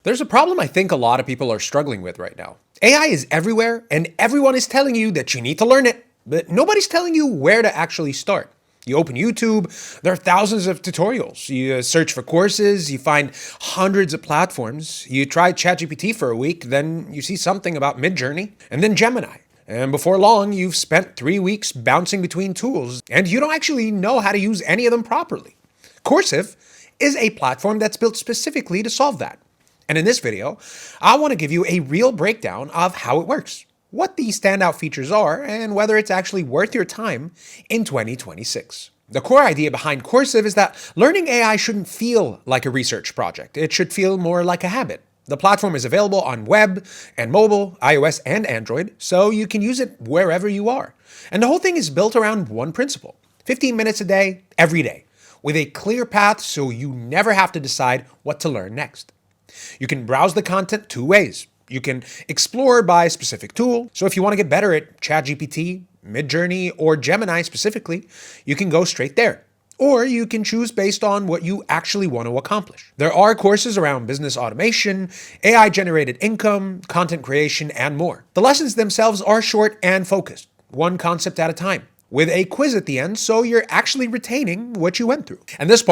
There's a problem I think a lot of people are struggling with right now. AI is everywhere, and everyone is telling you that you need to learn it, but nobody's telling you where to actually start. You open YouTube, there are thousands of tutorials. You search for courses, you find hundreds of platforms. You try ChatGPT for a week, then you see something about Midjourney, and then Gemini. And before long, you've spent 3 weeks bouncing between tools, and you don't actually know how to use any of them properly. Coursiv is a platform that's built specifically to solve that. And in this video, I want to give you a real breakdown of how it works, what the standout features are, and whether it's actually worth your time in 2026. The core idea behind Coursiv is that learning AI shouldn't feel like a research project. It should feel more like a habit. The platform is available on web and mobile, iOS and Android, so you can use it wherever you are. And the whole thing is built around one principle: 15 minutes a day, every day, with a clear path so you never have to decide what to learn next. You can browse the content 2 ways. You can explore by specific tool. So if you want to get better at ChatGPT, Midjourney, or Gemini specifically, you can go straight there. Or you can choose based on what you actually want to accomplish. There are courses around business automation, AI-generated income, content creation, and more. The lessons themselves are short and focused, one concept at a time, with a quiz at the end, so you're actually retaining what you went through. And this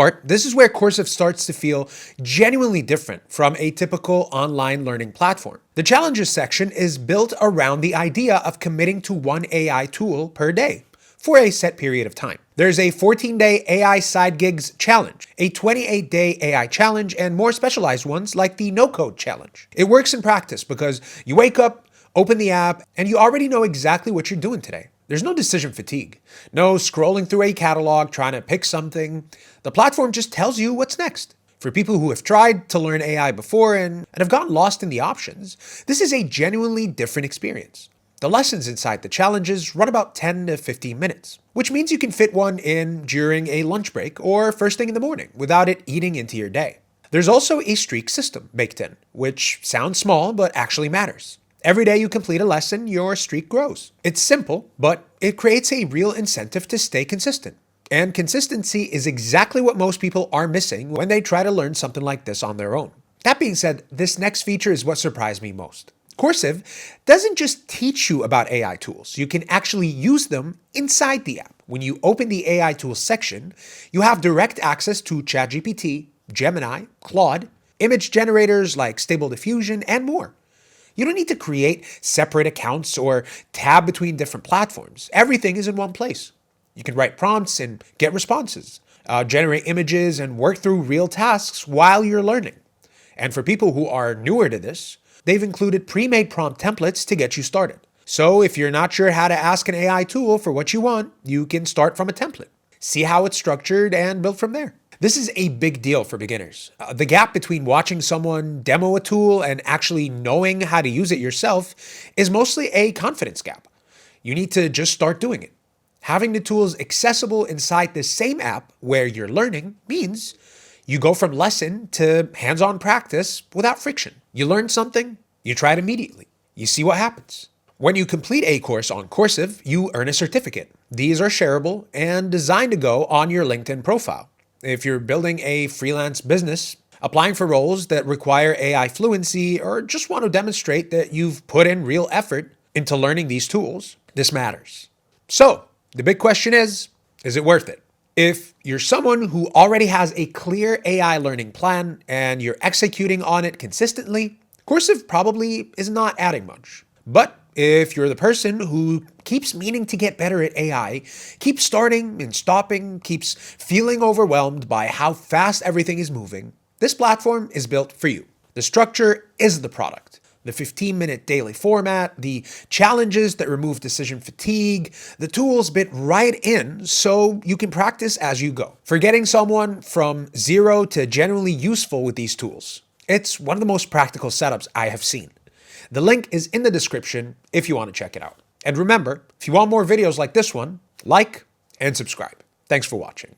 is where Coursiv starts to feel genuinely different from a typical online learning platform. The challenges section is built around the idea of committing to one AI tool per day for a set period of time. There's a 14-day AI side gigs challenge, a 28-day AI challenge, and more specialized ones like the no-code challenge. It works in practice because you wake up, open the app, and you already know exactly what you're doing today. There's no decision fatigue, no scrolling through a catalog trying to pick something. The platform just tells you what's next. For people who have tried to learn AI before and have gotten lost in the options, this is a genuinely different experience. The lessons inside the challenges run about 10 to 15 minutes, which means you can fit one in during a lunch break or first thing in the morning without it eating into your day. There's also a streak system baked in, which sounds small but actually matters. Every day you complete a lesson, your streak grows. It's simple, but it creates a real incentive to stay consistent. And consistency is exactly what most people are missing when they try to learn something like this on their own. That being said, this next feature is what surprised me most. Coursiv doesn't just teach you about AI tools. You can actually use them inside the app. When you open the AI tools section, you have direct access to ChatGPT, Gemini, Claude, image generators like Stable Diffusion, and more. You don't need to create separate accounts or tab between different platforms. Everything is in one place. You can write prompts and get responses, generate images, and work through real tasks while you're learning. And for people who are newer to this, they've included pre-made prompt templates to get you started. So if you're not sure how to ask an AI tool for what you want, you can start from a template, see how it's structured, and build from there. This is a big deal for beginners. The gap between watching someone demo a tool and actually knowing how to use it yourself is mostly a confidence gap. You need to just start doing it. Having the tools accessible inside the same app where you're learning means you go from lesson to hands-on practice without friction. You learn something, you try it immediately. You see what happens. When you complete a course on Coursiv, you earn a certificate. These are shareable and designed to go on your LinkedIn profile. If you're building a freelance business, applying for roles that require AI fluency, or just want to demonstrate that you've put in real effort into learning these tools, this matters. So, the big question is it worth it? If you're someone who already has a clear AI learning plan and you're executing on it consistently, Coursiv probably is not adding much. But if you're the person who keeps meaning to get better at AI, keeps starting and stopping, keeps feeling overwhelmed by how fast everything is moving, this platform is built for you. The structure is the product. The 15-minute daily format, the challenges that remove decision fatigue, the tools bit right in so you can practice as you go. For getting someone from zero to genuinely useful with these tools, it's one of the most practical setups I have seen. The link is in the description if you want to check it out. And remember, if you want more videos like this one, like and subscribe. Thanks for watching.